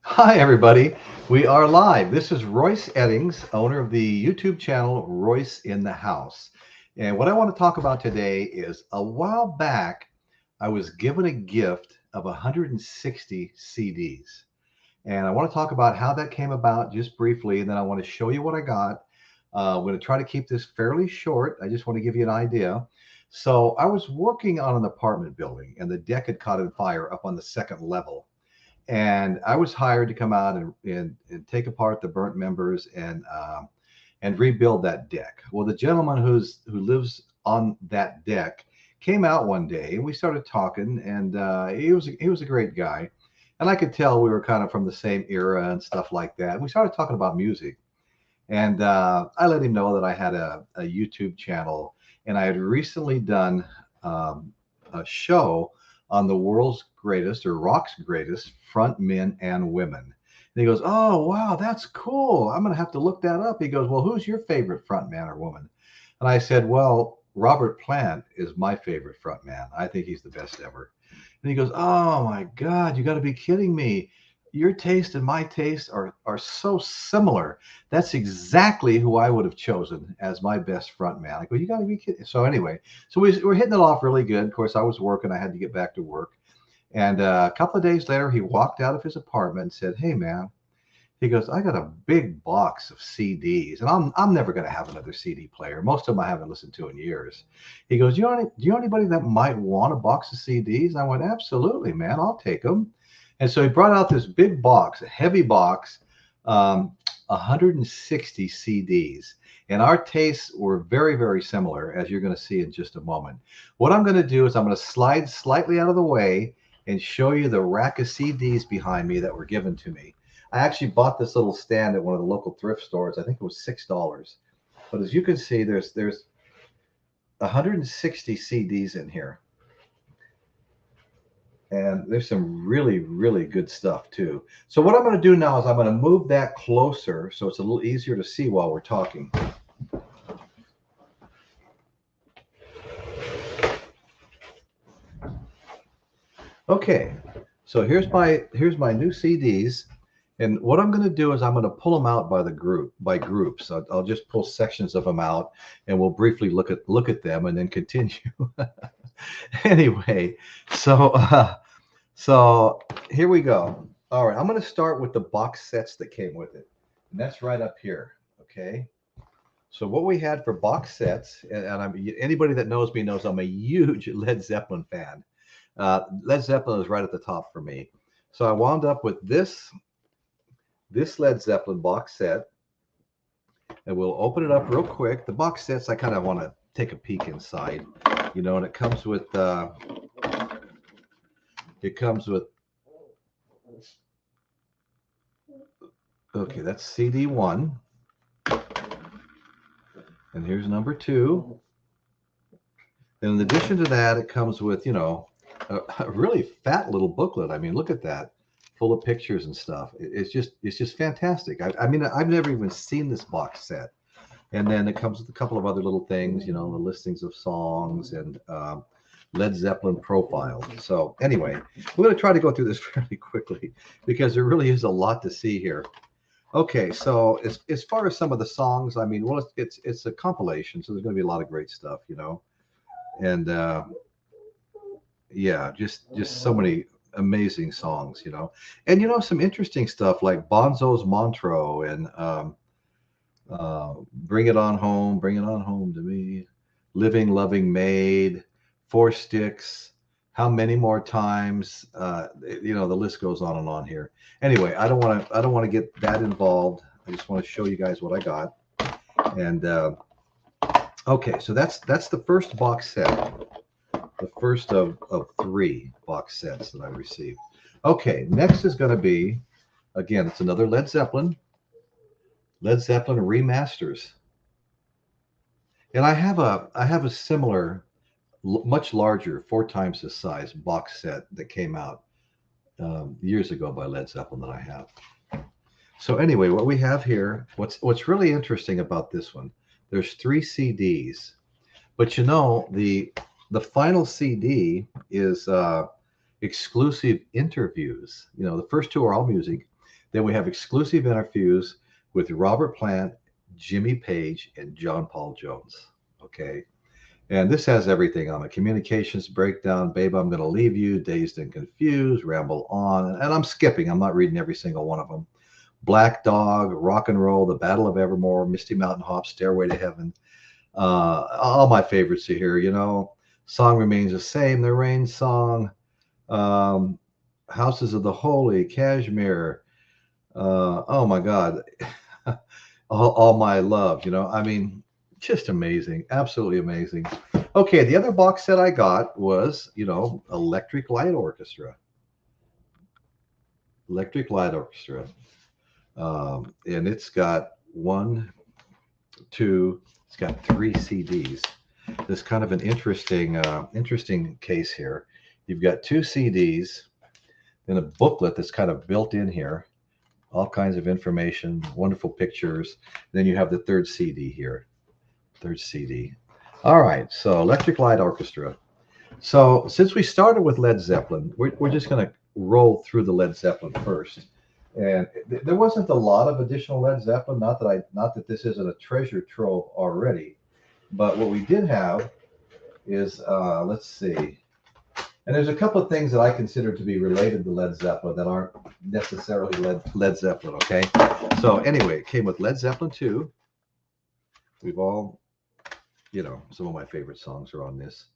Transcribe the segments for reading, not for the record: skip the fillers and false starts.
Hi, everybody. We are live. This is Royce Eddings, owner of the YouTube channel Royce in the House. And what I want to talk about today is a while back, I was given a gift of 160 CDs. And I want to talk about how that came about just briefly. And then I want to show you what I got. I'm going to try to keep this fairly short. I just want to give you an idea. So I was working on an apartment building, and the deck had caught on fire up on the second level, and I was hired to come out and take apart the burnt members and rebuild that deck. Well, the gentleman who lives on that deck came out one day and we started talking, and he was a great guy, and I could tell we were kind of from the same era and stuff like that. And we started talking about music, and I let him know that I had a YouTube channel, and I had recently done a show on the world's greatest or rock's greatest front men and women. And he goes, "Oh, wow, that's cool. I'm going to have to look that up." He goes, "Well, who's your favorite front man or woman?" And I said, "Well, Robert Plant is my favorite front man. I think he's the best ever." And he goes, "Oh my God, you got to be kidding me. Your taste and my taste are so similar. That's exactly who I would have chosen as my best front man." I go, "You got to be kidding." So anyway, so we're hitting it off really good. Of course, I was working. I had to get back to work. And a couple of days later, he walked out of his apartment and said, "Hey, man," he goes, "I got a big box of CDs, and I'm never going to have another CD player. Most of them I haven't listened to in years." He goes, do you know anybody that might want a box of CDs?" I went, "Absolutely, man. I'll take them." And so he brought out this big box, a heavy box, 160 CDs. And our tastes were very, very similar, as you're going to see in just a moment. What I'm going to do is I'm going to slide slightly out of the way and show you the rack of CDs behind me that were given to me. I actually bought this little stand at one of the local thrift stores. I think it was $6. But as you can see, there's 160 CDs in here. And there's some really, really good stuff too. So what I'm going to do now is I'm going to move that closer so it's a little easier to see while we're talking. Okay, so here's my new CDs, and what I'm going to do is I'm going to pull them out by the group by groups. I'll just pull sections of them out, and we'll briefly look at them and then continue. Anyway, so so here we go. All right, I'm going to start with the box sets that came with it, and that's right up here. Okay. So what we had for box sets, anybody that knows me knows I'm a huge Led Zeppelin fan. Led Zeppelin is right at the top for me. So I wound up with this Led Zeppelin box set, and we'll open it up real quick. The box sets, I kind of want to take a peek inside, and it comes with okay, that's CD one, and here's number two. And in addition to that, it comes with a really fat little booklet. I mean, look at that, full of pictures and stuff. It's just fantastic. I mean, I've never even seen this box set. And then it comes with a couple of other little things, the listings of songs and Led Zeppelin profiles. So anyway, we're going to try to go through this fairly quickly because there really is a lot to see here. Okay, so as far as some of the songs, I mean, well, it's a compilation, so there's going to be a lot of great stuff. And yeah, just so many amazing songs. And some interesting stuff like Bonzo's Montreux and Bring It On Home to Me, Living Loving Maid, Four Sticks, How Many More Times. The list goes on and on here. Anyway, I don't want to get that involved. I just want to show you guys what I got. And okay, so that's the first box set, the first of three box sets that I received. Okay, next is going to be, again, it's another Led Zeppelin remasters. And I have a similar, much larger, four times the size box set that came out years ago by Led Zeppelin that I have. So anyway, what we have here, what's really interesting about this one, there's three CDs, but the final CD is exclusive interviews. The first two are all music. Then we have exclusive interviews with Robert Plant, Jimmy Page, and John Paul Jones. Okay. And this has everything on it: communications breakdown, Babe, I'm Gonna Leave You, Dazed and Confused, Ramble On. And I'm skipping, I'm not reading every single one of them. Black Dog, Rock and Roll, The Battle of Evermore, Misty Mountain Hop, Stairway to Heaven. All my favorites are here, you know. Song Remains the Same, The Rain Song, um, Houses of the Holy, Kashmir. Oh my God. All My Love, you know. I mean, just amazing, absolutely amazing. Okay, the other box set I got was, you know, Electric Light Orchestra. Electric Light Orchestra. And it's got one, two, it's got three CDs. This kind of an interesting case here. You've got two CDs, then a booklet that's kind of built in here, all kinds of information, wonderful pictures. Then you have the third CD here, third CD. All right, so Electric Light Orchestra. So since we started with Led Zeppelin, we're just going to roll through the Led Zeppelin first. And there wasn't a lot of additional Led Zeppelin. Not that this isn't a treasure trove already, but what we did have is let's see. And there's a couple of things that I consider to be related to Led Zeppelin that aren't necessarily Led Zeppelin. Okay, so anyway, it came with Led Zeppelin 2. We've all, you know, some of my favorite songs are on this.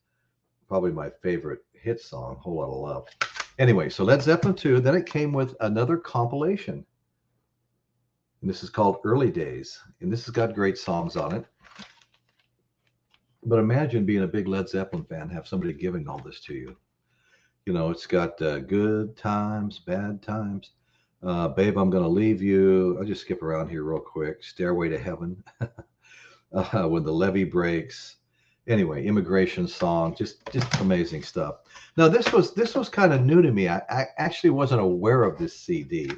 Probably my favorite hit song, Whole Lot of Love. Anyway, so Led Zeppelin 2, then it came with another compilation. And this is called Early Days. And this has got great songs on it. But imagine being a big Led Zeppelin fan, have somebody giving all this to you. You know, it's got good times, bad times. Babe, I'm Gonna Leave You. I'll just skip around here real quick. Stairway to Heaven. When the Levee Breaks. Anyway, Immigration Song, just amazing stuff. Now this was kind of new to me. I actually wasn't aware of this CD,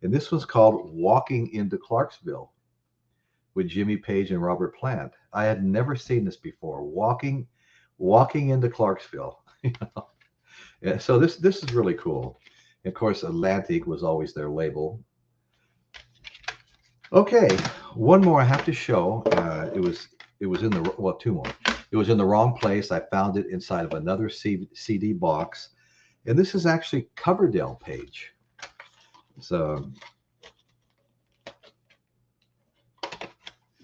and this was called Walking into Clarksville with Jimmy Page and Robert Plant. I had never seen this before. Walking into Clarksville. You know? Yeah, so this is really cool. And of course, Atlantic was always their label. Okay, one more I have to show. It was in the, well, two more. It was in the wrong place. I found it inside of another CD box. And this is actually Coverdale Page. So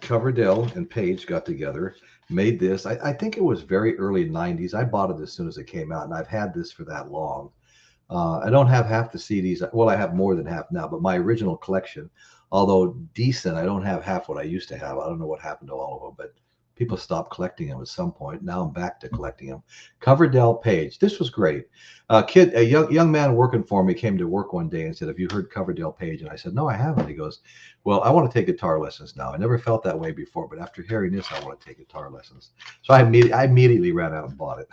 Coverdale and Page got together, made this. I think it was very early 90s. I bought it as soon as it came out, and I've had this for that long. I don't have half the CDs. Well, I have more than half now, but my original collection, although decent, I don't have half what I used to have. I don't know what happened to all of them, but people stopped collecting them at some point. Now I'm back to collecting them. Coverdale Page. This was great. A young man working for me came to work one day and said, "Have you heard Coverdale Page?" And I said, "No, I haven't." He goes, "Well, I want to take guitar lessons now. I never felt that way before, but after hearing this, I want to take guitar lessons." So I immediately ran out and bought it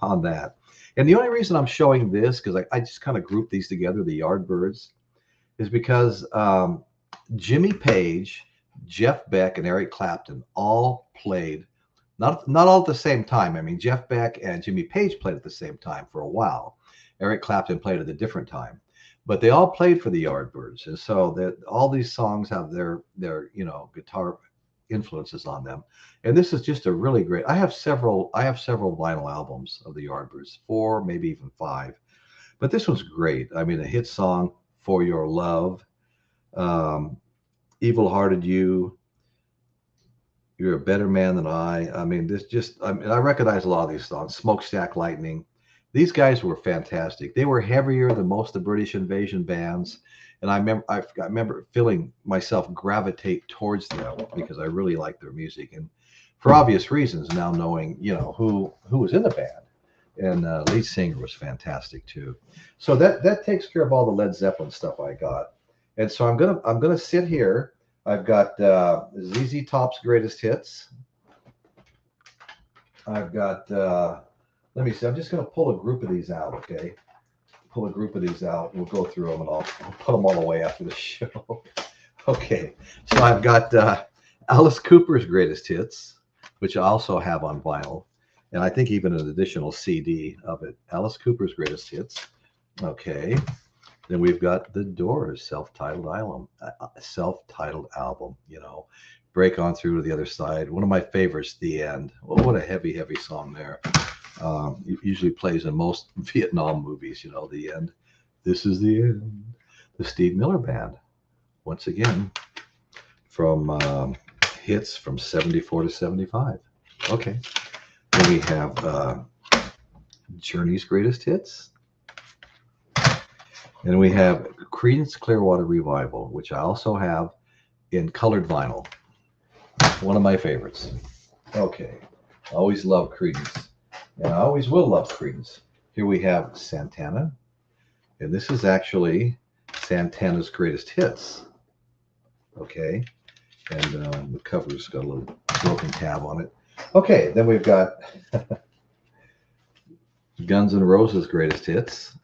on that. And the only reason I'm showing this, because I just kind of grouped these together, the Yardbirds, is because Jimmy Page, Jeff Beck, and Eric Clapton all played, not all at the same time. I mean, Jeff Beck and Jimmy Page played at the same time for a while. Eric Clapton played at a different time, but they all played for the Yardbirds, and so all these songs have their guitar influences on them. And this is just a really great. I have several vinyl albums of the Yardbirds, 4, maybe even 5, but this one's great. I mean, a hit song, For Your Love, Evil Hearted You, You're a Better Man Than I mean, I recognize a lot of these songs. Smokestack Lightning. These guys were fantastic. They were heavier than most of the British invasion bands. And I remember feeling myself gravitate towards them because I really liked their music. And for obvious reasons, now knowing, who was in the band. And lead singer was fantastic too. So that takes care of all the Led Zeppelin stuff I got. And so I'm gonna sit here. I've got ZZ Top's Greatest Hits. I've got let me see. I'm just gonna pull a group of these out. Okay, pull a group of these out. We'll go through them, and I'll put them all away after the show. Okay, so I've got Alice Cooper's Greatest Hits, which I also have on vinyl, and I think even an additional CD of it. Alice Cooper's Greatest Hits. Okay. Then we've got The Doors, self-titled album. Break On Through to the Other Side. One of my favorites, The End. Oh, what a heavy, heavy song there. It usually plays in most Vietnam movies. The End. This is the end. The Steve Miller Band. Once again, from hits from 74 to 75. Okay. Then we have Journey's Greatest Hits. And we have Creedence Clearwater Revival, which I also have in colored vinyl. One of my favorites. Okay. I always love Creedence. And I always will love Creedence. Here we have Santana. And this is actually Santana's Greatest Hits. Okay. And the cover's got a little broken tab on it. Okay. Then we've got Guns N' Roses Greatest Hits.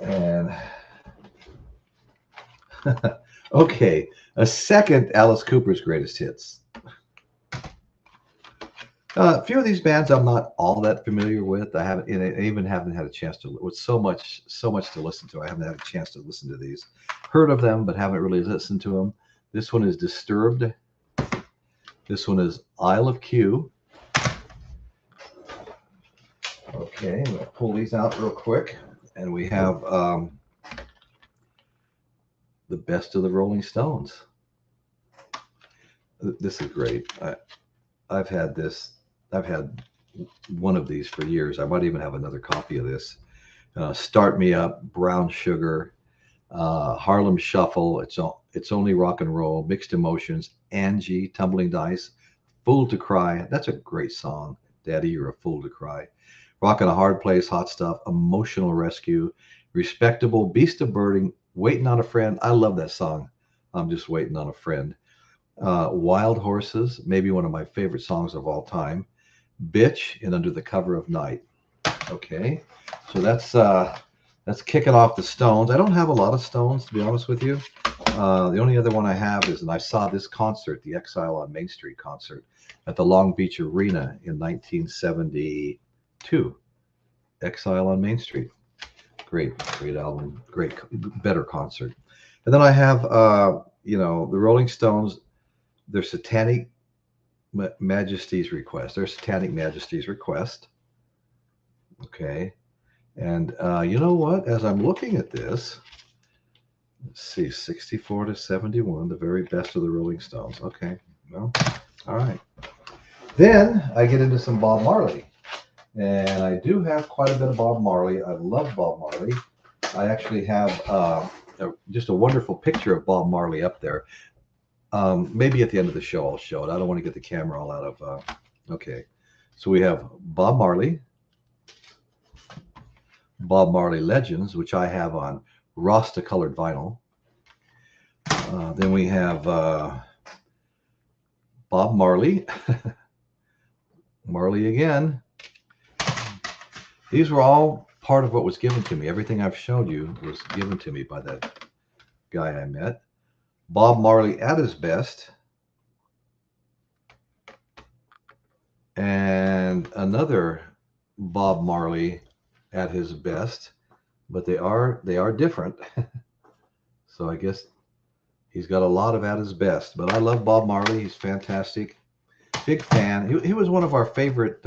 And okay, a second Alice Cooper's Greatest Hits. A few of these bands I'm not all that familiar with. I even haven't had a chance to. With so much to listen to, I haven't had a chance to listen to these. Heard of them, but haven't really listened to them. This one is Disturbed. This one is Isle of Q. Okay, I'm gonna pull these out real quick. And we have The Best of the Rolling Stones. This is great. I've had one of these for years. I might even have another copy of this. Start Me Up, Brown Sugar, Harlem Shuffle, It's Only Rock and Roll, Mixed Emotions, Angie, Tumbling Dice, Fool to Cry. That's a great song. Daddy, You're a Fool to Cry. Rockin' a Hard Place, Hot Stuff, Emotional Rescue, Respectable, Beast of Burden, Waiting on a Friend. I love that song. I'm Just Waiting on a Friend. Wild Horses, maybe one of my favorite songs of all time. Bitch and Under the Cover of Night. Okay, so that's kicking off the Stones. I don't have a lot of Stones, to be honest with you. The only other one I have is, and I saw this concert, the Exile on Main Street concert at the Long Beach Arena in 1972. Exile on Main Street. Great album. Better concert. And then I have, the Rolling Stones, their Satanic Majesty's Request. Okay. And you know what? As I'm looking at this, let's see, 64 to 71, the very best of the Rolling Stones. Okay. Well, all right. Then I get into some Bob Marley. And I do have quite a bit of Bob Marley. I love Bob Marley. I actually have just a wonderful picture of Bob Marley up there. Maybe at the end of the show I'll show it. I don't want to get the camera all out of. Okay. So we have Bob Marley Legends, which I have on Rasta colored vinyl. Then we have Bob Marley. Marley again. These were all part of what was given to me. Everything I've showed you was given to me by that guy I met. Bob Marley at his best. And another Bob Marley at his best, but they are different. So I guess he's got a lot of at his best. But I love Bob Marley. He's fantastic. Big fan. He was one of our favorites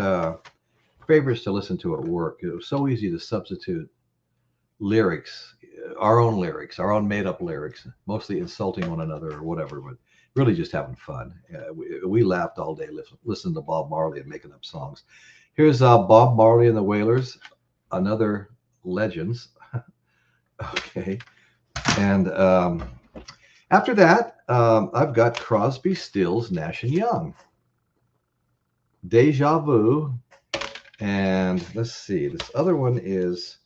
to listen to at work. It was so easy to substitute lyrics, our own made up lyrics, mostly insulting one another or whatever, but really just having fun. We laughed all day listening to Bob Marley and making up songs. Here's Bob Marley and the Wailers, another Legends. Okay. And after that, I've got Crosby, Stills, Nash & Young, Deja Vu. And let's see, this other one is,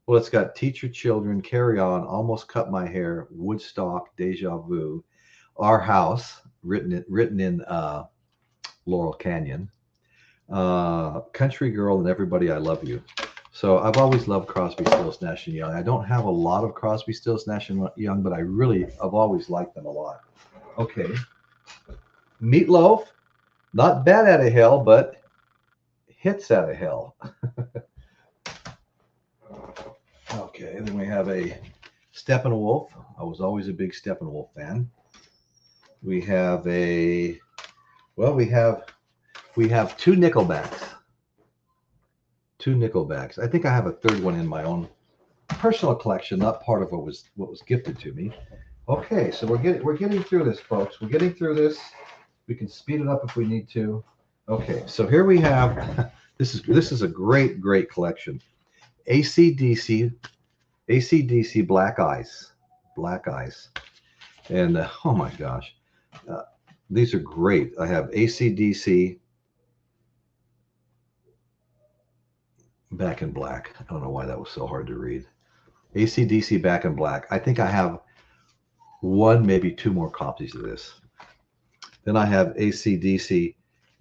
well, it's got Teach Your Children, Carry On, Almost Cut My Hair, Woodstock, Deja Vu, Our House, written in Laurel Canyon, Country Girl, and Everybody I Love You. So I've always loved Crosby, Stills, Nash & Young. I don't have a lot of Crosby, Stills, Nash & Young, but I've always liked them a lot. Okay. Meatloaf, not Bad Out of Hell, but Hits Out of Hell. Okay, then we have a Steppenwolf. I was always a big Steppenwolf fan. We have a, well, we have two Nickelbacks. Two Nickelbacks. I think I have a third one in my own personal collection, not part of what was gifted to me. Okay, so we're getting through this, folks. We're getting through this. We can speed it up if we need to. Okay, so here we have this is a great collection. AC/DC Black Ice, and oh my gosh, these are great. I have AC/DC Back in Black. I don't know why that was so hard to read. AC/DC Back in Black. I think I have one, maybe two more copies of this. Then I have AC/DC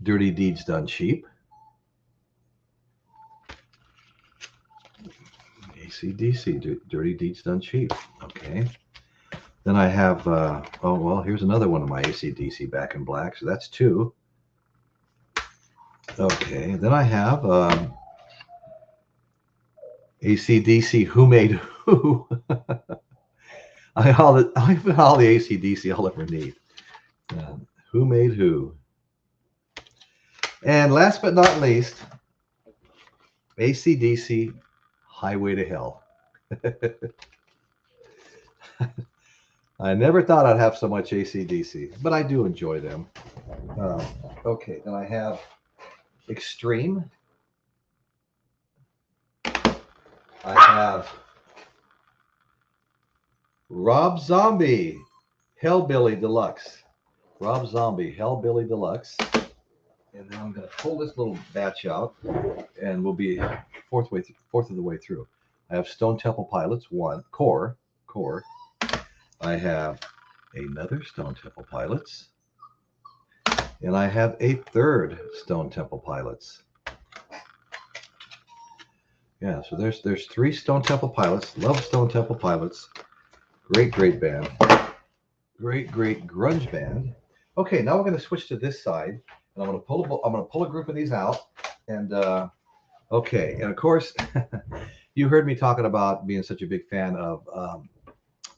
Dirty Deeds Done Cheap. AC/DC Dirty Deeds Done Cheap. Okay. Then I have, oh, well, here's another one of my AC/DC Back in Black. So that's two. Okay. Then I have AC/DC Who Made Who. I have all the AC/DC I'll ever need. Who Made Who. And last but not least, AC/DC Highway to Hell. I never thought I'd have so much AC/DC, but I do enjoy them. Okay, then I have Extreme. I have Rob Zombie Hellbilly Deluxe. Rob Zombie Hellbilly Deluxe. And then I'm going to pull this little batch out, and we'll be fourth of the way through. I have Stone Temple Pilots, one core. I have another Stone Temple Pilots, and I have a third Stone Temple Pilots. Yeah, so there's three Stone Temple Pilots. Love Stone Temple Pilots. Great band. Great grunge band. Okay, now we're going to switch to this side. And I'm going to pull a group of these out, and okay, and of course, you heard me talking about being such a big fan of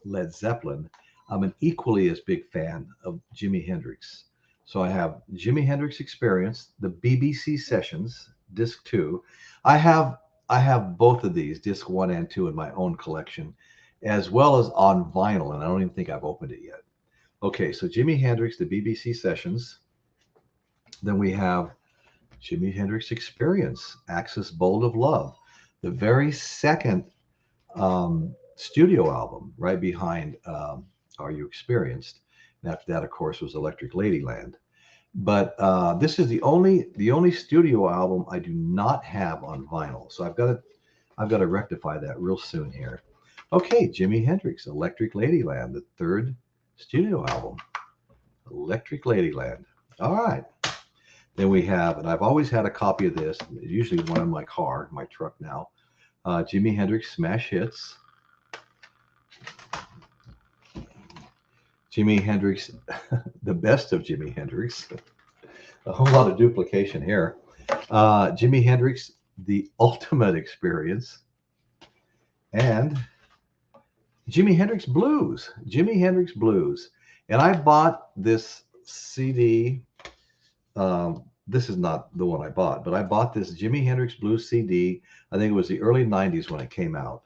Led Zeppelin. I'm an equally as big fan of Jimi Hendrix. So I have Jimi Hendrix Experience, the BBC Sessions, Disc 2. I have both of these, Disc 1 and 2, in my own collection, as well as on vinyl, and I don't even think I've opened it yet. Okay, so Jimi Hendrix, the BBC Sessions. Then we have Jimi Hendrix Experience, Axis Bold of Love, the very second studio album, right behind Are You Experienced? And after that, of course, was Electric Ladyland. But this is the only studio album I do not have on vinyl. So I've got to rectify that real soon here. Okay, Jimi Hendrix, Electric Ladyland, the third studio album, Electric Ladyland. All right. Then we have, and I've always had a copy of this, usually one in my car, my truck now, Jimi Hendrix Smash Hits. Jimi Hendrix, the best of Jimi Hendrix. A whole lot of duplication here. Jimi Hendrix, The Ultimate Experience. And Jimi Hendrix Blues. Jimi Hendrix Blues. And I bought this CD. This is not the one I bought, but I bought this Jimi Hendrix Blues CD. I think it was the early 90s when it came out.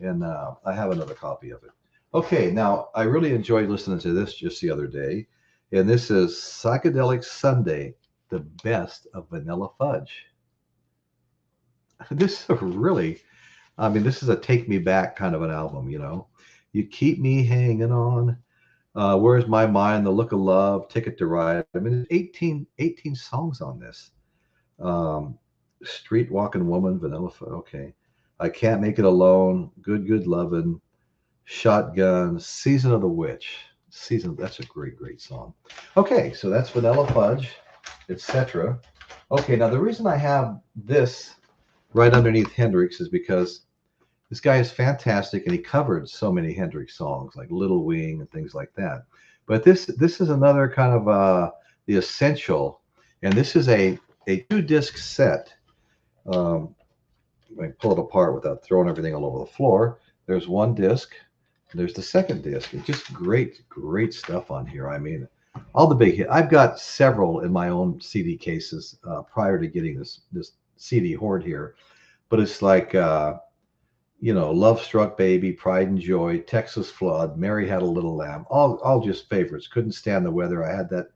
And I have another copy of it. Okay, now I really enjoyed listening to this just the other day. And this is Psychedelic Sunday, the best of Vanilla Fudge. This is really, I mean, this is a take me back kind of an album, you know. You Keep Me Hanging On. Where's My Mind, The Look of Love, Ticket to Ride. I mean, there's 18 songs on this. Street Walking Woman, Vanilla Fudge. Okay. I Can't Make It Alone, Good Lovin', Shotgun, Season of the Witch. That's a great song. Okay, so that's Vanilla Fudge, etc. Okay, now the reason I have this right underneath Hendrix is because this guy is fantastic, and he covered so many Hendrix songs like Little Wing and things like that. But this is another kind of the essential, and this is a 2-disc set. I can pull it apart without throwing everything all over the floor. There's one disc. There's the second disc. It's just great, great stuff on here. I mean, all the big hits. I've got several in my own CD cases prior to getting this CD hoard here. But it's like, Love Struck Baby, Pride and Joy, Texas Flood, Mary Had a Little Lamb. All just favorites. Couldn't Stand the Weather. I had that.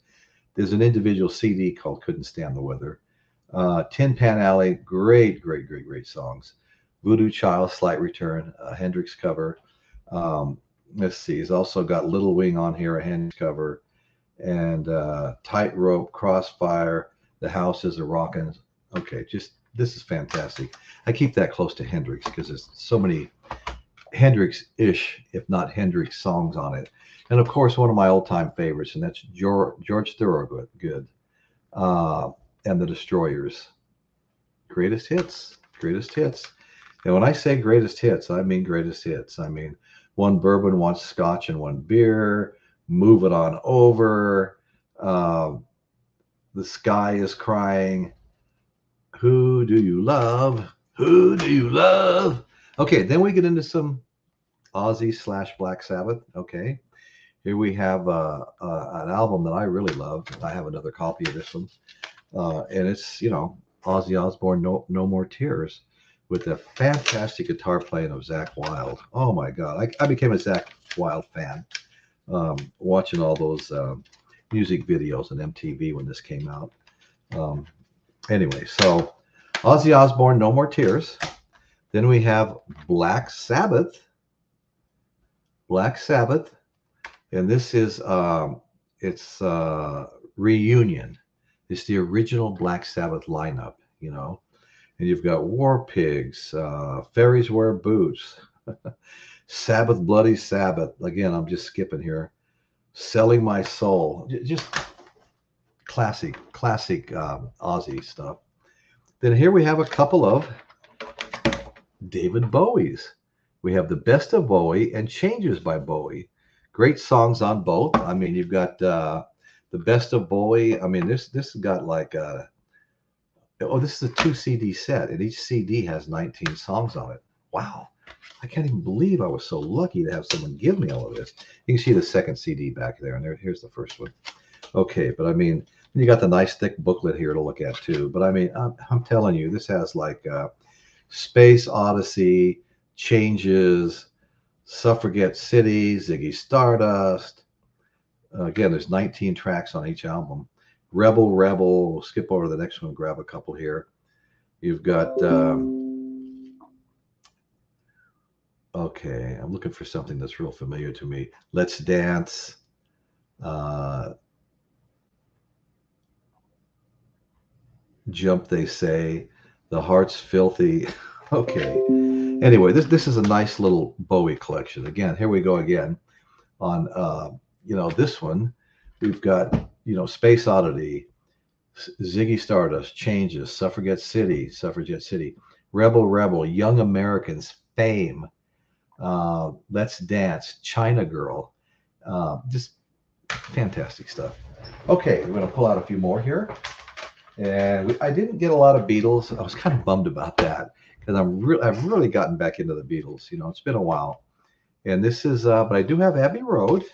There's an individual CD called Couldn't Stand the Weather. Tin Pan Alley, great, great, great, great songs. Voodoo Child, Slight Return, a Hendrix cover. Let's see, he's also got Little Wing on here, a Hendrix cover, and Tightrope, Crossfire, The House is a Rockin'. Okay, just this is fantastic. I keep that close to Hendrix because there's so many Hendrix-ish, if not Hendrix songs on it. And of course, one of my old-time favorites, and that's George Thorogood, and the Destroyers. Greatest hits, greatest hits. And when I say greatest hits, I mean greatest hits. I mean one bourbon, one scotch, and one beer. Move It On Over. The Sky is Crying. Who do you love? Who do you love? Okay, then we get into some Ozzy/Black Sabbath. Okay, here we have an album that I really love. I have another copy of this one, and it's Ozzy Osbourne, No More Tears, with the fantastic guitar playing of Zakk Wylde. Oh my God, I became a Zakk Wylde fan, watching all those music videos on MTV when this came out. Anyway, so Ozzy Osbourne, No More Tears. Then we have Black Sabbath. Black Sabbath, and this is it's Reunion. It's the original Black Sabbath lineup, and you've got War Pigs, Fairies Wear Boots, Sabbath, Bloody Sabbath. Again, I'm just skipping here. Selling My Soul. Just classic Ozzy stuff. Then here we have a couple of David Bowie's. We have The Best of Bowie and Changes by Bowie. Great songs on both. I mean, you've got The Best of Bowie. I mean, this has got like this is a 2 CD set, and each CD has 19 songs on it. Wow. I can't even believe I was so lucky to have someone give me all of this. You can see the second CD back there, and here's the first one. Okay, but I mean, you got the nice thick booklet here to look at too. But I mean, I'm telling you, this has like Space Odyssey, Changes, Suffragette City, Ziggy Stardust. Again, there's 19 tracks on each album. Rebel, Rebel. We'll skip over to the next one, grab a couple here. You've got, okay, I'm looking for something that's real familiar to me. Let's Dance. Jump, They Say. The Heart's Filthy. Okay. Anyway, this is a nice little Bowie collection. Again, here we go again on, this one. We've got, Space Oddity, Ziggy Stardust, Changes, Suffragette City, Rebel, Rebel, Young Americans, Fame, Let's Dance, China Girl. Just fantastic stuff. Okay, we're going to pull out a few more here. And I didn't get a lot of Beatles. I was kind of bummed about that because I've really gotten back into the Beatles. It's been a while. And this is, but I do have Abbey Road.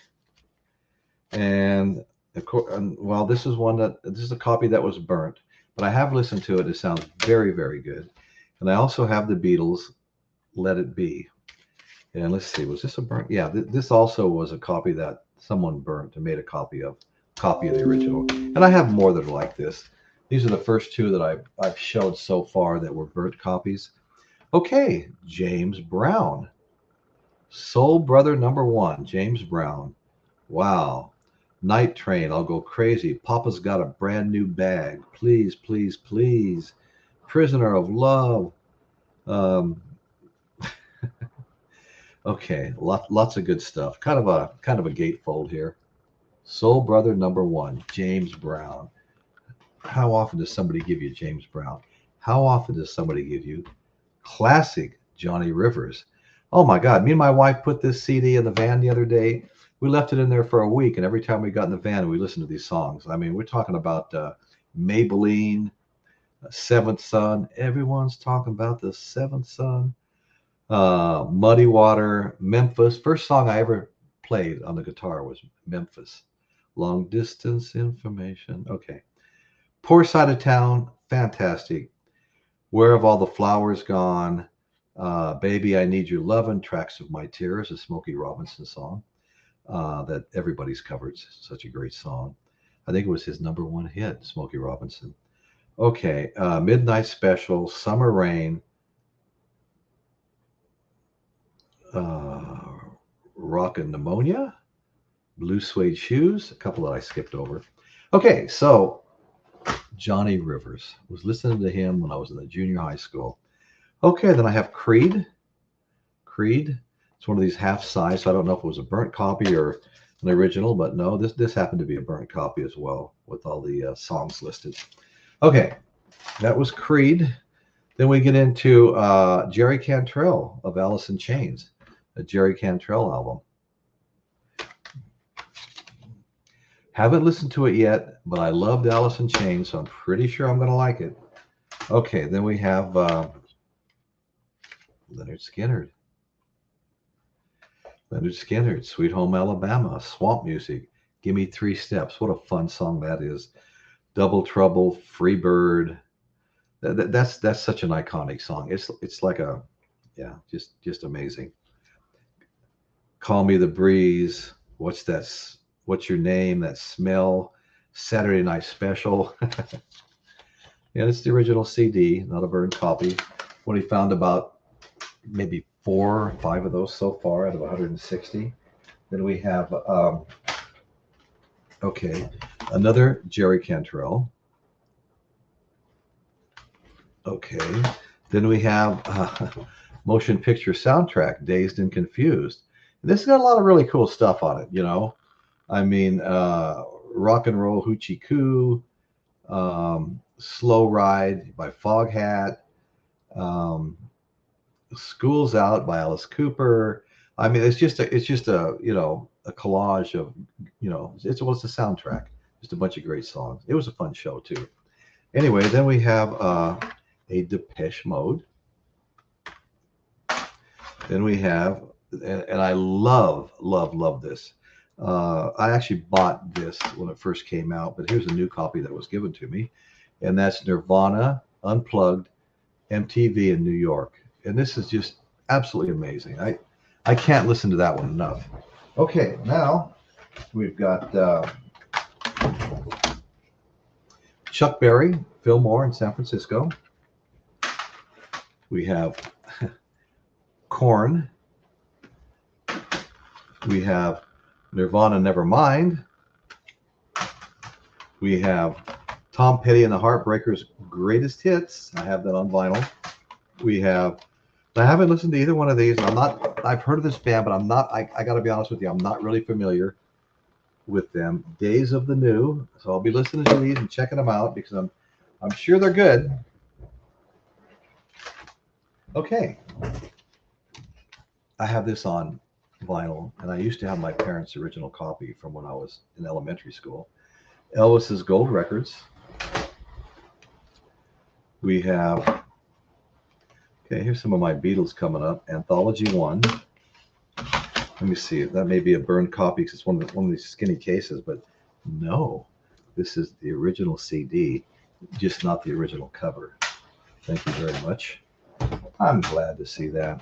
And of course, well, this is a copy that was burnt, but I have listened to it. It sounds very, very good. And I also have the Beatles, Let It Be. And let's see, was this a burnt? Yeah, this also was a copy that someone burnt and made a copy of the original. And I have more that are like this. These are the first two that I've showed so far that were burnt copies. Okay, James Brown. Soul Brother #1, James Brown. Wow. Night Train, I'll Go Crazy. Papa's Got a Brand New Bag. Please, please, please. Prisoner of Love. Okay, lots of good stuff. Kind of a gatefold here. Soul Brother #1, James Brown. How often does somebody give you James Brown? How often does somebody give you classic Johnny Rivers? Oh my God, me and my wife put this CD in the van the other day. We left it in there for a week, and every time we got in the van, we listened to these songs. I mean, we're talking about Maybelline, Seventh Son. Everyone's talking about the Seventh Son. Muddy Water, Memphis. First song I ever played on the guitar was Memphis. Long Distance Information. Okay. Poor Side of Town, fantastic. Where Have All the Flowers Gone? Baby, I Need Your Lovin', Tracks of My Tears, a Smokey Robinson song that everybody's covered. Such a great song. I think it was his #1 hit, Smokey Robinson. Okay, Midnight Special, Summer Rain, uh, Rockin' Pneumonia, Blue Suede Shoes, a couple that I skipped over. Okay, so Johnny Rivers. Was listening to him when I was in the junior high school. Okay, then I have Creed. Creed. It's one of these half size, so I don't know if it was a burnt copy or an original, but no, this happened to be a burnt copy as well with all the songs listed. Okay, that was Creed. Then we get into Jerry Cantrell of Alice in Chains, a Jerry Cantrell album. Haven't listened to it yet, but I loved Alice in Chains, so I'm pretty sure I'm going to like it. Okay, then we have Leonard Skinner. Leonard Skinner, Sweet Home Alabama, Swamp Music, Give Me 3 Steps. What a fun song that is. Double Trouble, Free Bird. That's such an iconic song. It's like a, yeah, just amazing. Call Me the Breeze. What's that? What's Your Name? That Smell. Saturday Night Special. Yeah, it's the original CD, not a burned copy. What he found about maybe 4 or 5 of those so far out of 160. Then we have, okay, another Jerry Cantrell. Okay, then we have motion picture soundtrack, Dazed and Confused. This has got a lot of really cool stuff on it, you know. I mean, Rock and Roll Hoochie Coo, Slow Ride by Foghat, School's Out by Alice Cooper. I mean, it's just a you know, a collage of, you know, it's a soundtrack, just a bunch of great songs. It was a fun show too. Anyway, then we have a Depeche Mode. Then we have, and I love this. I actually bought this when it first came out, but here's a new copy that was given to me, and that's Nirvana Unplugged, MTV in New York. And this is just absolutely amazing. I can't listen to that one enough. Okay, now we've got Chuck Berry, Fillmore in San Francisco. We have Korn. We have Nirvana Nevermind. We have Tom Petty and the Heartbreakers' Greatest Hits. I have that on vinyl. We have, I haven't listened to either one of these. I've heard of this band, but I got to be honest with you, I'm not really familiar with them. Days of the New. So I'll be listening to these and checking them out because I'm sure they're good. Okay. I have this on vinyl, and I used to have my parents' original copy from when I was in elementary school. Elvis's Gold Records. We have, okay, here's some of my Beatles coming up. Anthology 1. Let me see. That may be a burned copy because it's one of these skinny cases, but no, this is the original CD, just not the original cover. Thank you very much. I'm glad to see that.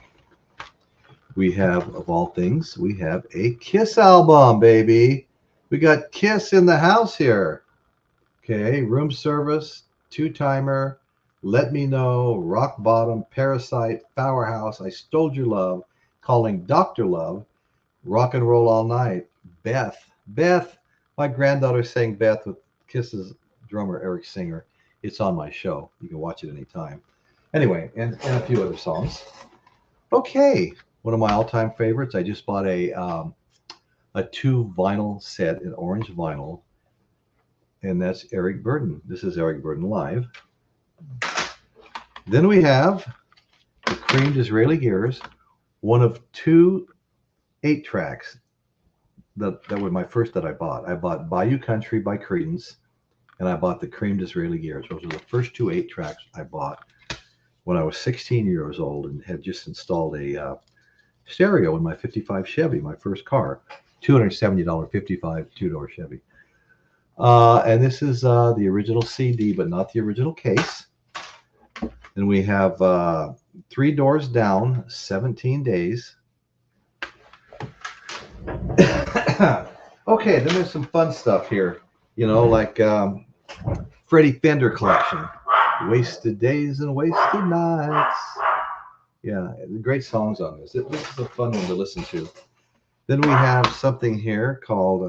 We have, of all things, we have a Kiss album, baby. We got Kiss in the house here. Okay, Room Service, Two Timer, Let Me Know, Rock Bottom, Parasite, Powerhouse, I Stole Your Love, Calling Dr. Love, Rock and Roll All Night, Beth. My granddaughter sang Beth with Kiss's drummer Eric Singer. It's on my show. You can watch it anytime. Anyway, and a few other songs. Okay, one of my all-time favorites. I just bought a 2 vinyl set in orange vinyl, and that's Eric Burdon. This is Eric Burdon live. Then we have the Cream Disraeli Gears, one of 2 8-tracks that were my first that I bought. I bought Bayou Country by Creedence, and I bought the Cream Disraeli Gears. Those were the first 2 8-tracks I bought when I was 16 years old and had just installed a stereo in my 55 Chevy, my first car, $270 55 two-door Chevy. And this is the original CD, but not the original case. Then we have 3 Doors Down, 17 Days. Okay, then there's some fun stuff here, like Freddie Fender collection, Wasted Days and Wasted Nights. Yeah, great songs on this. This is a fun one to listen to. Then we have something here called,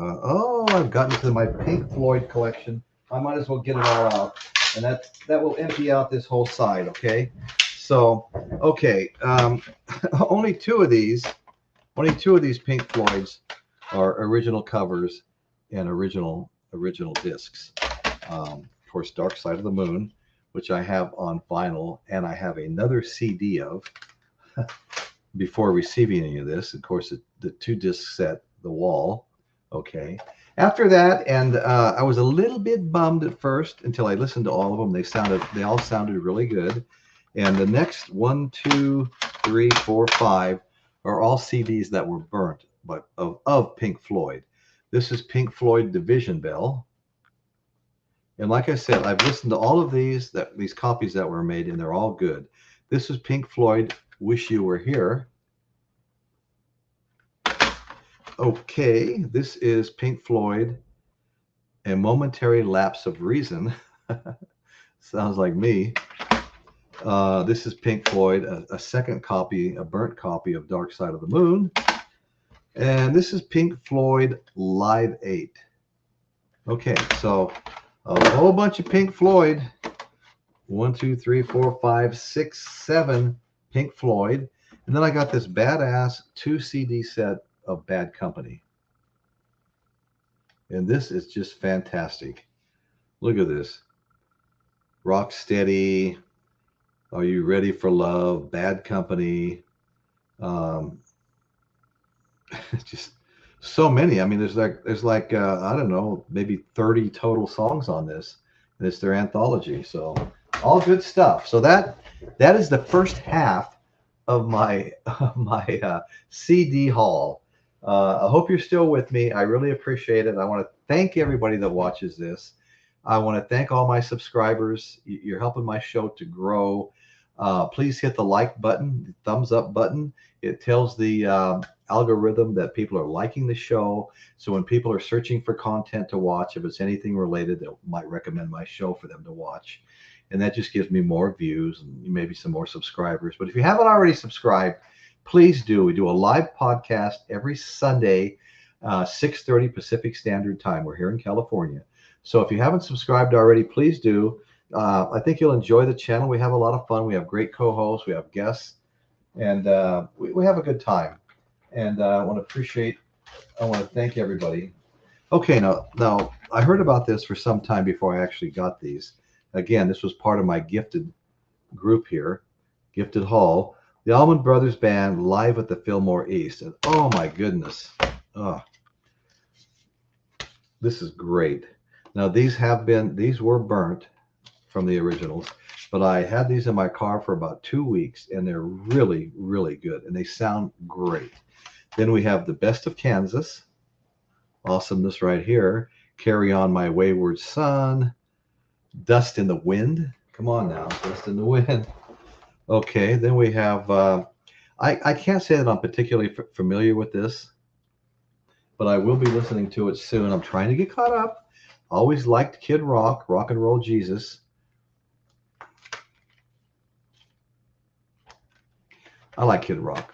I've gotten to my Pink Floyd collection. I might as well get it all out. And that will empty out this whole side, okay? So, okay, only two of these Pink Floyds are original covers and original discs. Of course, Dark Side of the Moon, which I have on vinyl, and I have another CD of before receiving any of this. Of course, the 2-disc set, The Wall. Okay. After that, and I was a little bit bummed at first until I listened to all of them. They all sounded really good. And the next 1, 2, 3, 4, 5 are all CDs that were burnt, but of Pink Floyd. This is Pink Floyd Division Bell. And like I said, I've listened to all of these copies that were made, and they're all good. This is Pink Floyd Wish You Were Here. Okay, this is Pink Floyd A Momentary Lapse of Reason. Sounds like me. This is Pink Floyd, a second copy, a burnt copy of Dark Side of the Moon. And this is Pink Floyd Live 8. Okay, so a whole bunch of Pink Floyd. 1, 2, 3, 4, 5, 6, 7 Pink Floyd. And then I got this badass 2 CD set of Bad Company. And this is just fantastic. Look at this. Rock Steady. Are You Ready for Love? Bad Company. Just so many. I mean, there's like I don't know, maybe 30 total songs on this. And it's their anthology. So all good stuff. So that is the first half of my CD haul. I hope you're still with me. I really appreciate it. I want to thank everybody that watches this. I want to thank all my subscribers. You're helping my show to grow. Please hit the like button, the thumbs up button. It tells the algorithm that people are liking the show. So when people are searching for content to watch, if it's anything related, they might recommend my show for them to watch. And that just gives me more views and maybe some more subscribers. But if you haven't already subscribed, please do. We do a live podcast every Sunday, 6:30 Pacific Standard Time. We're here in California. So if you haven't subscribed already, please do. I think you'll enjoy the channel. We have a lot of fun. We have great co-hosts. We have guests. And we have a good time. And I want to thank everybody. Okay, now I heard about this for some time before I actually got these. Again, this was part of my gifted group here, Gifted Hall. The Allman Brothers Band live at the Fillmore East. And oh my goodness. Oh, this is great. Now these were burnt from the originals, but I had these in my car for about 2 weeks, and they're really, really good, and they sound great. Then we have the Best of Kansas. Awesomeness right here. Carry On My Wayward Son. Dust in the Wind. Come on now, Dust in the Wind. Okay, then we have, I can't say that I'm particularly familiar with this, but I will be listening to it soon. I'm trying to get caught up. Always liked Kid Rock, Rock and Roll Jesus. I like Kid Rock.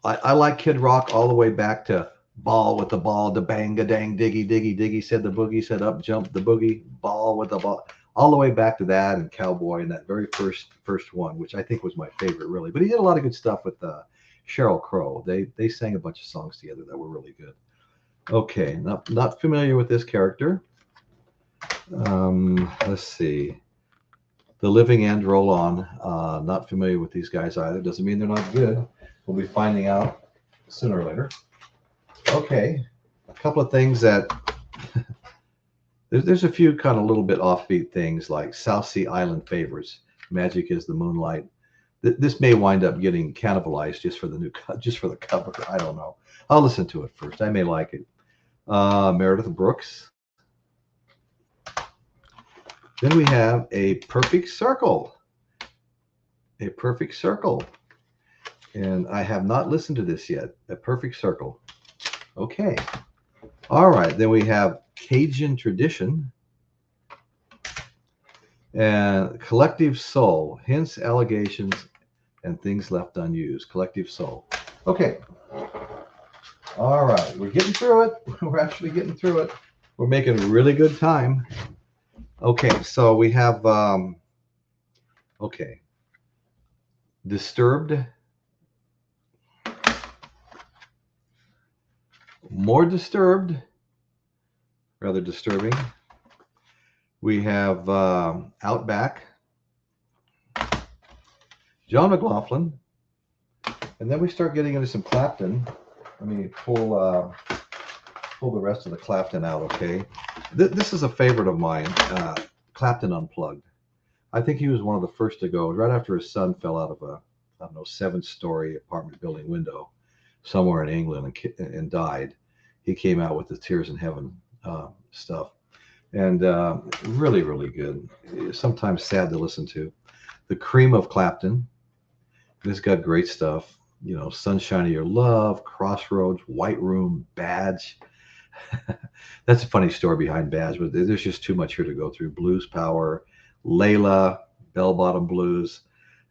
I like Kid Rock all the way back to Ball with the Ball, da bang, a dang, diggy, diggy, diggy, said the boogie, said up, jump the boogie, ball with the ball. All the way back to that and Cowboy and that very first one, which I think was my favorite, really. But he did a lot of good stuff with Sheryl Crow. They sang a bunch of songs together that were really good. Okay, not familiar with this character. Let's see. The Living End, Roll On. Not familiar with these guys either. Doesn't mean they're not good. We'll be finding out sooner or later. Okay, a couple of things that there's a few kind of little bit offbeat things like South Sea Island Favorites. Magic is the Moonlight. This may wind up getting cannibalized just for the just for the cover. I don't know. I'll listen to it first. I may like it. Meredith Brooks. Then we have A Perfect Circle. A Perfect Circle. And I have not listened to this yet. A Perfect Circle. Okay. All right. Then we have Cajun Tradition. And Collective Soul. Hints, allegations, and things left unused. Collective Soul. Okay. All right. We're getting through it. We're actually getting through it. We're making really good time. Okay. So we have, okay. Disturbed. More Disturbed. Rather disturbing. We have Outback. John McLaughlin. And then we start getting into some Clapton. Let me pull the rest of the Clapton out, okay? This is a favorite of mine, Clapton Unplugged. I think he was one of the first to go, right after his son fell out of a, I don't know, 7-story apartment building window somewhere in England and died. He came out with the Tears in Heaven stuff. And really, really good. Sometimes sad to listen to. The Cream of Clapton. This got great stuff. You know, Sunshine of Your Love, Crossroads, White Room, Badge. That's a funny story behind Badge, but there's just too much here to go through. Blues Power, Layla, Bell Bottom Blues.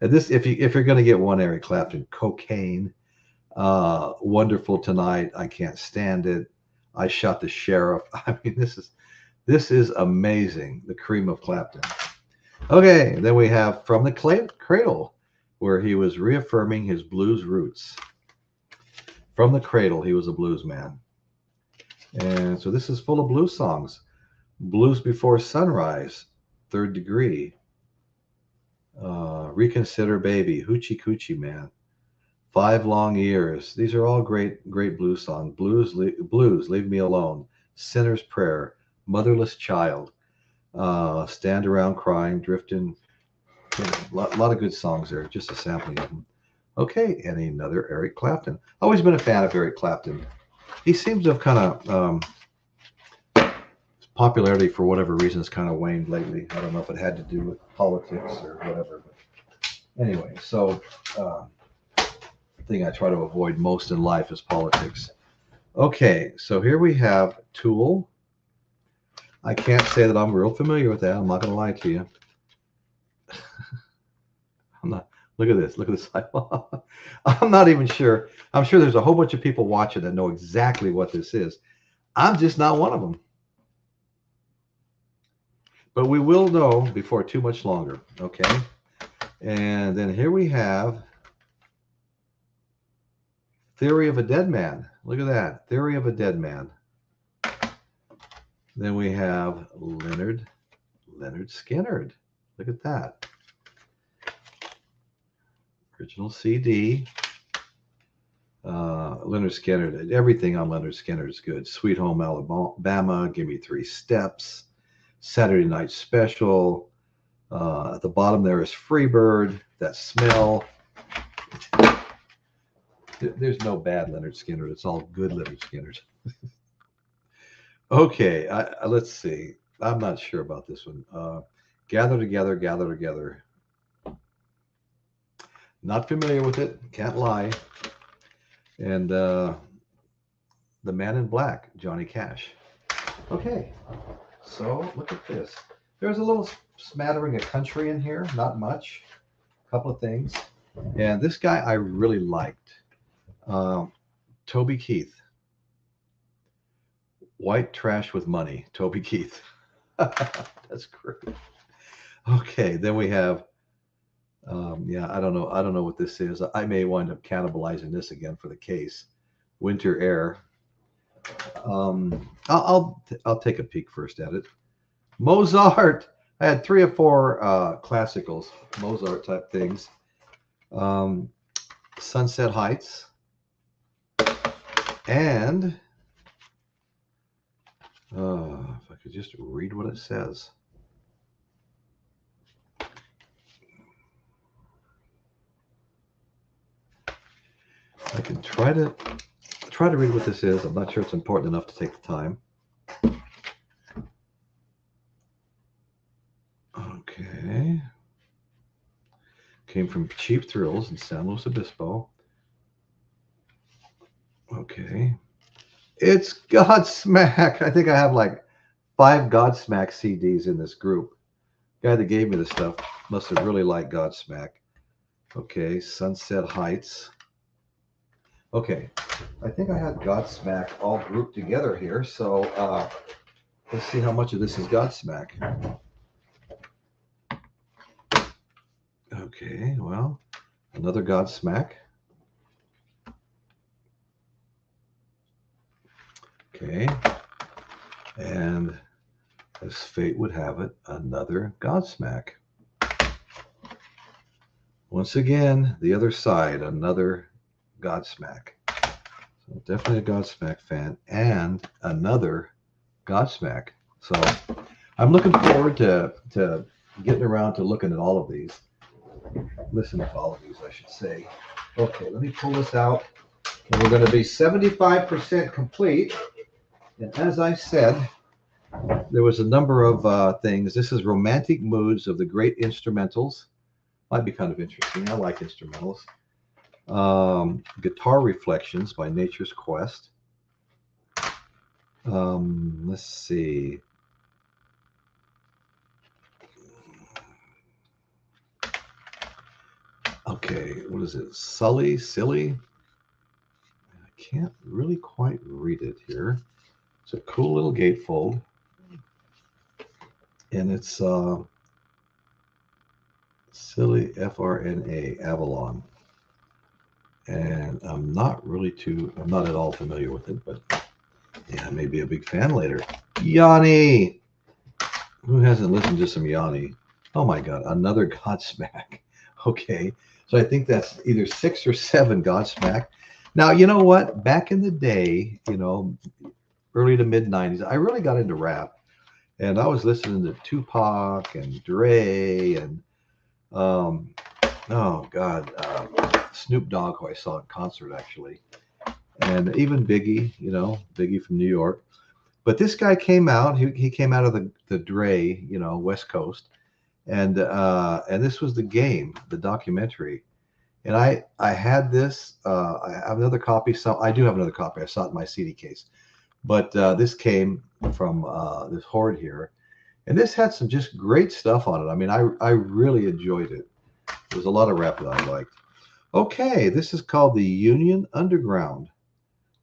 And this, if you're going to get one Eric Clapton, Cocaine, Wonderful Tonight, I Can't Stand It, I Shot the Sheriff. I mean, this is amazing. The Cream of Clapton. Okay, then we have From the Cradle, where he was reaffirming his blues roots. From the cradle, he was a blues man. And so this is full of blues songs. Blues Before Sunrise, Third Degree, Reconsider Baby, Hoochie Coochie Man, 5 Long Years. These are all great blues songs. Blues, Leave Me Alone, Sinner's Prayer, Motherless Child, Stand Around Crying, Drifting. A lot of good songs there, just a sampling of them. Okay, and another Eric Clapton. Always been a fan of Eric Clapton. He seems to have kind of popularity for whatever reason has kind of waned lately. I don't know if it had to do with politics or whatever. But anyway, so the thing I try to avoid most in life is politics. Okay, so here we have Tool. I can't say that I'm real familiar with that. I'm not going to lie to you. I'm not. Look at this. Look at this. I'm not even sure. I'm sure there's a whole bunch of people watching that know exactly what this is. I'm just not one of them. But we will know before too much longer. Okay. And then here we have Theory of a Dead Man. Look at that. Theory of a Dead Man. Then we have Leonard Skinner. Look at that. Original CD. Leonard Skinner. Everything on Leonard Skinner is good. Sweet Home Alabama. Give Me 3 Steps. Saturday Night Special. At the bottom there is Freebird. That Smell. There's no bad Leonard Skinner. It's all good Leonard Skinner. Okay, let's see. I'm not sure about this one. Gather Together, Gather Together. Not familiar with it. Can't lie. And The Man in Black, Johnny Cash. Okay, so look at this. There's a little smattering of country in here. Not much. A couple of things. And this guy I really liked. Toby Keith. White Trash with Money, Toby Keith. That's great. Okay, then we have, I don't know what this is. I may wind up cannibalizing this again for the case. Winter Air. I'll take a peek first at it. Mozart. I had 3 or 4 classicals, Mozart type things. Sunset Heights. And if I could just read what it says. I can try to read what this is. I'm not sure it's important enough to take the time. Okay. Came from Cheap Thrills in San Luis Obispo. Okay. It's Godsmack. I think I have like 5 Godsmack CDs in this group. The guy that gave me this stuff must have really liked Godsmack. Okay, Sunset Heights. Okay, I think I had Godsmack all grouped together here. So let's see how much of this is Godsmack. Okay, well, another Godsmack. Okay, and as fate would have it, another Godsmack. Once again, the other side, another Godsmack. So definitely a Godsmack fan, and another Godsmack. So I'm looking forward to getting around to looking at all of these. Listen to all of these, I should say. Okay, let me pull this out. And we're going to be 75% complete. And as I said, there was a number of things. This is Romantic Moods of the Great Instrumentals. Might be kind of interesting. I like instrumentals. Guitar Reflections by Nature's Quest. Let's see. Okay, what is it? Silly? I can't really quite read it here. It's a cool little gatefold. And it's Silly, FRNA, Avalon. And I'm not at all familiar with it, but yeah, I may be a big fan later. Yanni! Who hasn't listened to some Yanni? Oh my God, another Godsmack. Okay, so I think that's either 6 or 7 Godsmack. Now, you know what? Back in the day, early to mid 90s, I really got into rap. And I was listening to Tupac and Dre and, Snoop Dogg, who I saw in concert, actually. And even Biggie, Biggie from New York. But this guy came out, he came out of the Dre, West Coast. And this was The Game, the documentary. And I had this, I have another copy. So I do have another copy. I saw it in my CD case. But this came from this hoard here. And this had some just great stuff on it. I mean, I really enjoyed it. There's a lot of rap that I liked. Okay, this is called the Union Underground.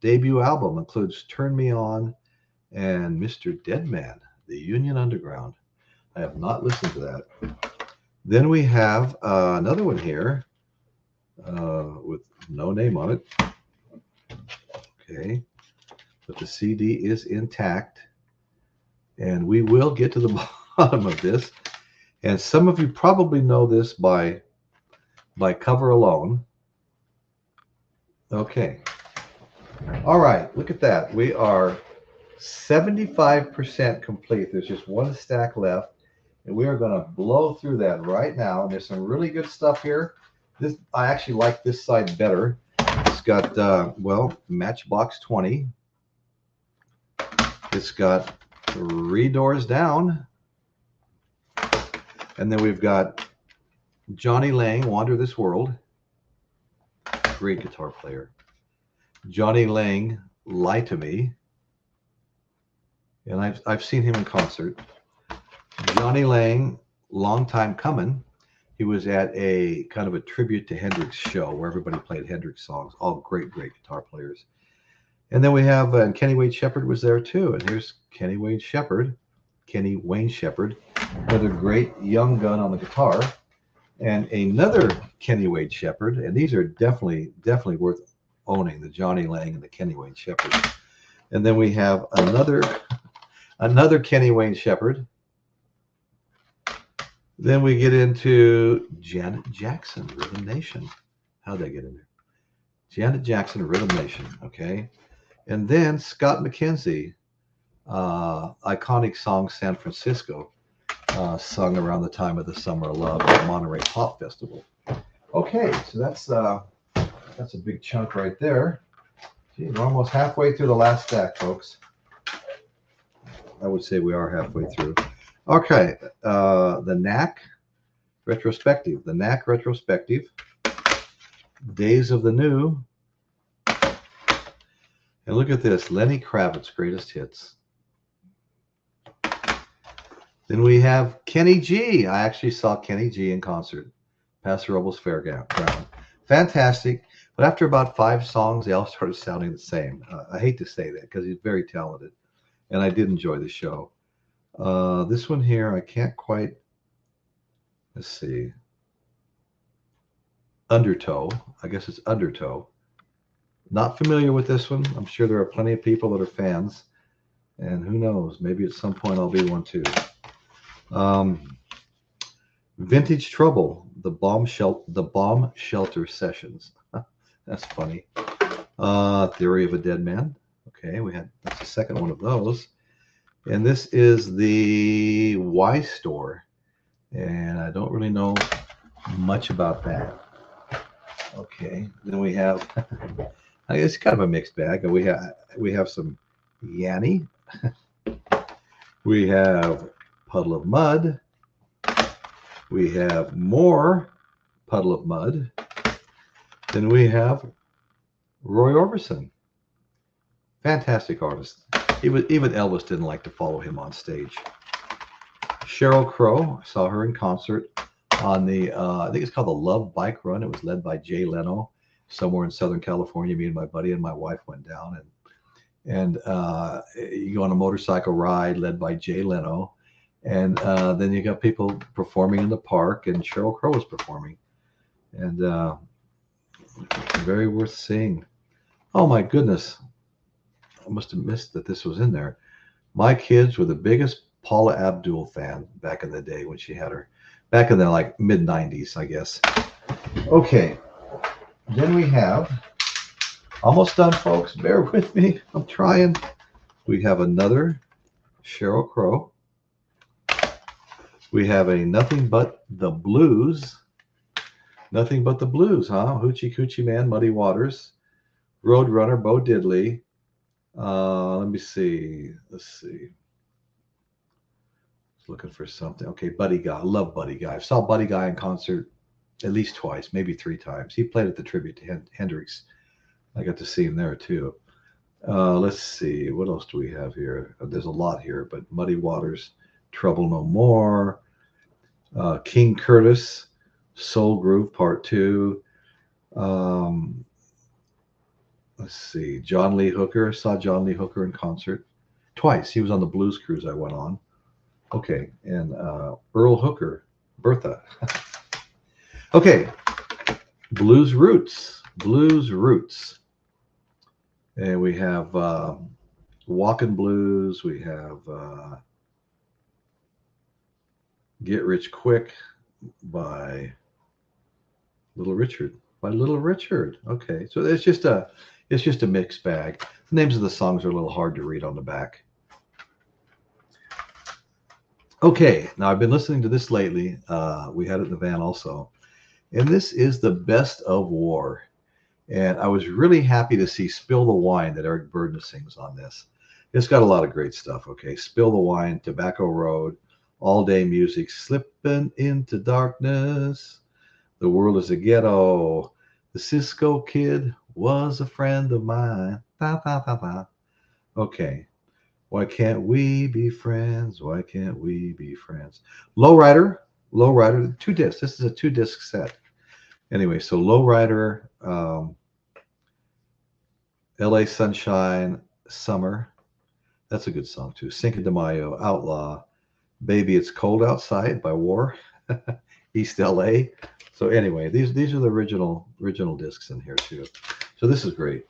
Debut album includes Turn Me On and Mr. Deadman, the Union Underground. I have not listened to that. Then we have another one here with no name on it. Okay, but the CD is intact. And we will get to the bottom of this. And some of you probably know this by cover alone. Okay. All right, look at that. We are 75% complete. There's just one stack left. And we are going to blow through that right now. And there's some really good stuff here. I actually like this side better. It's got, Matchbox 20. It's got 3 Doors Down. And then we've got Johnny Lang, Wander This World. Great guitar player. Johnny Lang, Lie to Me. And I've seen him in concert. Johnny Lang, Long Time Coming. He was at a kind of a tribute to Hendrix show where everybody played Hendrix songs. All great guitar players. And then we have, and Kenny Wayne Shepherd was there too. And here's Kenny Wayne Shepherd, another great young gun on the guitar. And another Kenny Wayne Shepherd, and these are definitely worth owning, the Johnny Lang and the Kenny Wayne Shepherd. And then we have another Kenny Wayne Shepherd. Then we get into Janet Jackson, Rhythm Nation. How'd I get in there? Janet Jackson, Rhythm Nation, okay. And then Scott McKenzie, iconic song San Francisco, sung around the time of the Summer of Love at Monterey Pop Festival. Okay, so that's That's a big chunk right there. Gee, we're almost halfway through the last stack, folks. I would say we are halfway through. Okay, the Knack retrospective. The Knack retrospective. Days of the New. And look at this, Lenny Kravitz greatest hits. Then we have Kenny G. I actually saw Kenny G in concert, Paso Robles Fairground. Fantastic. But after about 5 songs, they all started sounding the same. I hate to say that because he's very talented. And I did enjoy the show. This one here, I can't quite, let's see. Undertow. I guess it's Undertow. Not familiar with this one. I'm sure there are plenty of people that are fans. And who knows, maybe at some point I'll be one too. Vintage Trouble, the Bomb Shelter Sessions. That's funny. Theory of a Dead Man. Okay, that's the second one of those. And this is the Y Store. And I don't really know much about that. Okay, then we have, it's kind of a mixed bag. We have some Yanni. We have Puddle of Mud. We have more Puddle of Mud. Then we have Roy Orbison. Fantastic artist. Even Elvis didn't like to follow him on stage. Sheryl Crow, I saw her in concert on the, I think it's called the Love Bike Run. It was led by Jay Leno somewhere in Southern California. Me and my buddy and my wife went down, and you go on a motorcycle ride led by Jay Leno. And then you got people performing in the park, and Sheryl Crow was performing. And very worth seeing. Oh my goodness. I must have missed that this was in there. My kids were the biggest Paula Abdul fan back in the day when she had her. Back in the like mid-90s, I guess. Okay. Then we have, almost done, folks. Bear with me. I'm trying. We have another Sheryl Crow. We have a Nothing But the Blues. Nothing But the Blues, huh? Hoochie Coochie Man, Muddy Waters, Roadrunner, Bo Diddley. Let me see. Let's see. Looking for something. Okay, Buddy Guy. I love Buddy Guy. I saw Buddy Guy in concert at least twice, maybe 3 times. He played at the tribute to Hendrix. I got to see him there too. Let's see. What else do we have here? There's a lot here, but Muddy Waters, Trouble No More, King Curtis, Soul Groove Part 2. Let's see. John Lee Hooker. I saw John Lee Hooker in concert twice. He was on the Blues Cruise I went on. Okay, and Earl Hooker, Bertha. Okay, Blues Roots. And we have Walkin' Blues. We have Get Rich Quick by Little Richard. Okay, so it's just a mixed bag. The names of the songs are a little hard to read on the back. Okay, now I've been listening to this lately. We had it in the van also. And this is the Best of War. And I was really happy to see Spill the Wine that Eric Burdon sings on this. It's got a lot of great stuff, okay? Spill the Wine, Tobacco Road, All Day Music, Slipping into Darkness, The World is a Ghetto, The Cisco Kid Was a Friend of Mine. Okay. Why can't we be friends? Why can't we be friends? Lowrider, 2 discs. This is a 2-disc set. Anyway, so Lowrider, LA Sunshine, Summer. That's a good song too. Cinco de Mayo, Outlaw, Baby It's Cold Outside by War, East LA. So anyway, these are the original discs in here too. So this is great.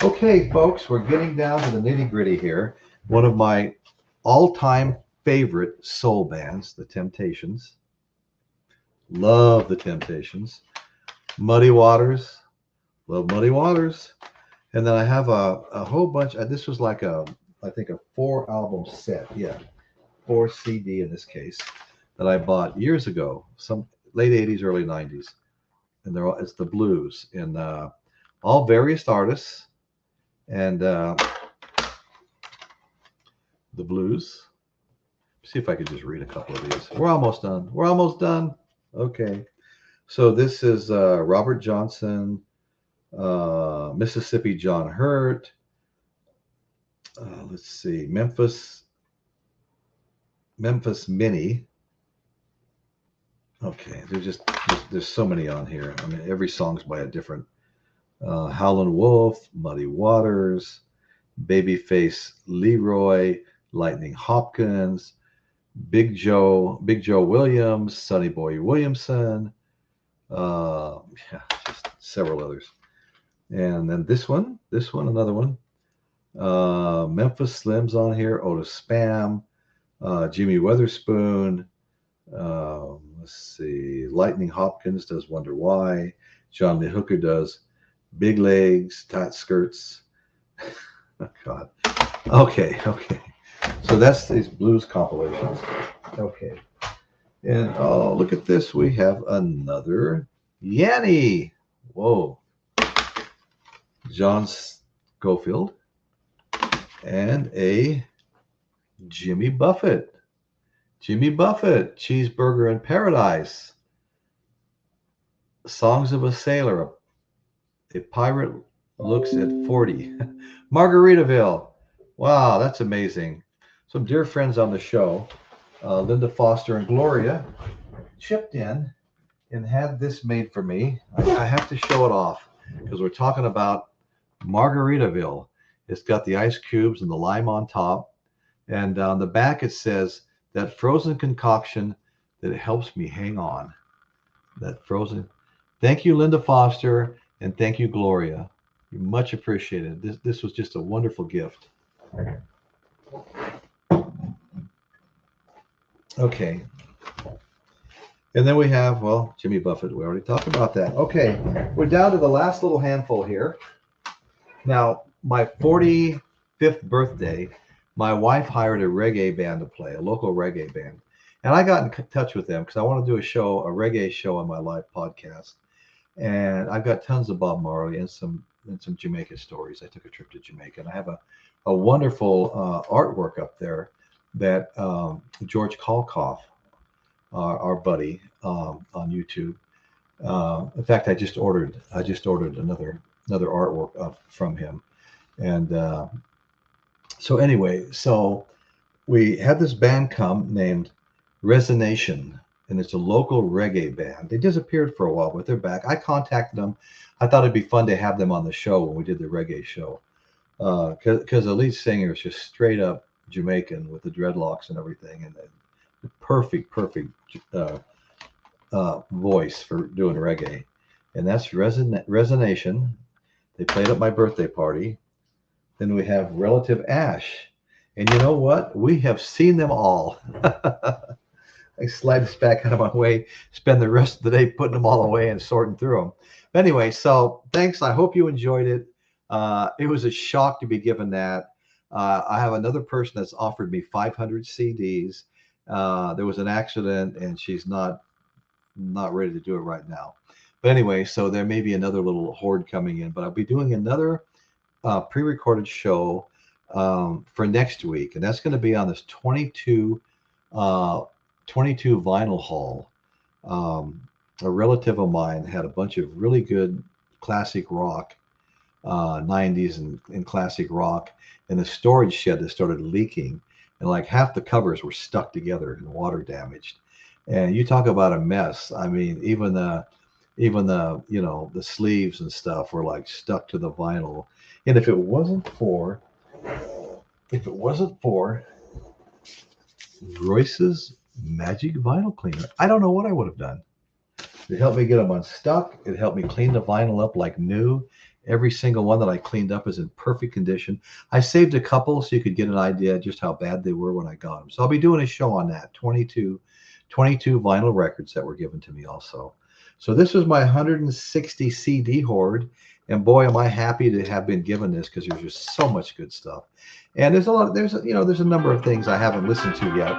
Okay, folks, we're getting down to the nitty-gritty here. One of my all-time favorite soul bands, The Temptations. Love The Temptations. Muddy Waters. Love Muddy Waters. And then I have a whole bunch. This was like I think a 4-album set. Yeah, 4 CD in this case that I bought years ago, some late 80s, early 90s. And it's the blues. And all various artists, and the blues. See if I could just read a couple of these. We're almost done. We're almost done. Okay. So this is Robert Johnson, Mississippi John Hurt. Let's see, Memphis Minnie. Okay, there's so many on here. I mean, every song's by a different. Howlin' Wolf, Muddy Waters, Babyface Leroy, Lightning Hopkins, Big Joe Williams, Sonny Boy Williamson, yeah, just several others. And then this one, another one. Memphis Slim's on here, Otis Spam, Jimmy Weatherspoon. Let's see, Lightning Hopkins does Wonder Why. John Lee Hooker does Big Legs, Tight Skirts. Oh, God. Okay. So that's these blues compilations. Okay. And oh, look at this. We have another Yanny. Whoa. John Schofield and a Jimmy Buffett. Cheeseburger in Paradise. Songs of a Sailor. A Pirate Looks at 40. Margaritaville. Wow, that's amazing. Some dear friends on the show, Linda Foster and Gloria, chipped in and had this made for me. I have to show it off because we're talking about Margaritaville. It's got the ice cubes and the lime on top. And on the back it says, that frozen concoction that helps me hang on. That frozen. Thank you, Linda Foster. And thank you, Gloria. You're much appreciated. This was just a wonderful gift. Okay. And then we have, well, Jimmy Buffett. We already talked about that. Okay. We're down to the last little handful here. Now, my 45th birthday, my wife hired a reggae band to play, a local reggae band. And I got in touch with them because I want to do a reggae show on my live podcast. And I've got tons of Bob Marley and some Jamaica stories. I took a trip to Jamaica, and I have a wonderful artwork up there that George Kalkoff, our buddy, on YouTube. In fact, I just ordered another artwork from him, and so anyway, so we had this band come named Resonation. And it's a local reggae band. They disappeared for a while, but they're back. I contacted them. I thought it'd be fun to have them on the show when we did the reggae show, because the lead singer is just straight up Jamaican with the dreadlocks and everything, and the perfect voice for doing reggae. And that's Resonation. They played at my birthday party. Then we have Relative Ash, and you know what? We have seen them all. I slide this back out of my way, spend the rest of the day putting them all away and sorting through them. But anyway, so thanks. I hope you enjoyed it. It was a shock to be given that. I have another person that's offered me 500 CDs. There was an accident, and she's not ready to do it right now. But anyway, so there may be another little horde coming in. But I'll be doing another pre-recorded show for next week, and that's going to be on this 22 vinyl haul. A relative of mine had a bunch of really good classic rock, 90s and classic rock, in a storage shed that started leaking, and like half the covers were stuck together and water damaged. And you talk about a mess. I mean, even the the sleeves and stuff were like stuck to the vinyl. And if it wasn't for Royce's magic vinyl cleaner, I don't know what I would have done. It helped me get them unstuck. It helped me clean the vinyl up like new. Every single one that I cleaned up is in perfect condition. I saved a couple so you could get an idea just how bad they were when I got them. So I'll be doing a show on that. 22 vinyl records that were given to me also. So this was my 160 CD hoard. And boy, am I happy to have been given this, because there's just so much good stuff. And there's a number of things I haven't listened to yet.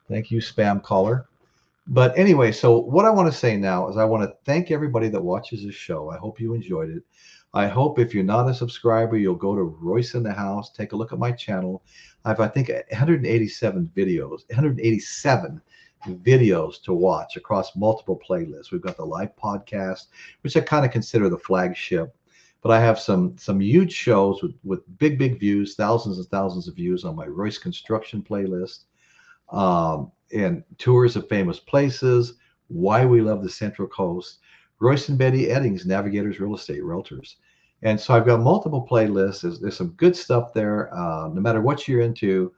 Thank you, spam caller. But anyway, so what I want to say now is I want to thank everybody that watches this show. I hope you enjoyed it. I hope if you're not a subscriber, you'll go to Royce in the House, take a look at my channel. I think 187 videos, 187 videos to watch across multiple playlists. We've got the live podcast, which I kind of consider the flagship. But I have some huge shows with big views, thousands and thousands of views on my Royce Construction playlist, and tours of famous places, why we love the Central Coast, Royce and Betty Eddings, Navigators Real Estate Realtors. And so I've got multiple playlists. There's some good stuff there. No matter what you're into,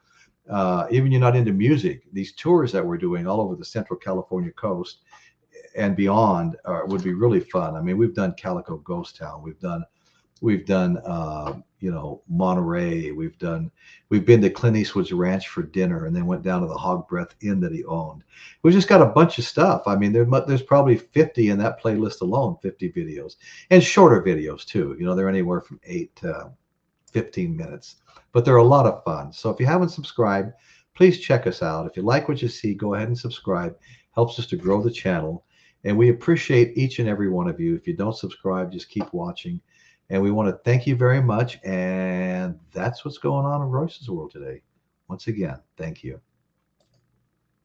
even you're not into music, these tours that we're doing all over the Central California coast and beyond would be really fun. I mean, we've done Calico Ghost Town. We've done Monterey. We've been to Clint Eastwood's ranch for dinner and then went down to the Hog Breath Inn that he owned. We just got a bunch of stuff. I mean, there's probably 50 in that playlist alone, 50 videos, and shorter videos too. They're anywhere from 8 to 15 minutes, but they're a lot of fun. So if you haven't subscribed, please check us out. If you like what you see, go ahead and subscribe. Helps us to grow the channel. And we appreciate each and every one of you. If you don't subscribe, just keep watching. And we want to thank you very much. And that's what's going on in Royce's world today. Once again, thank you.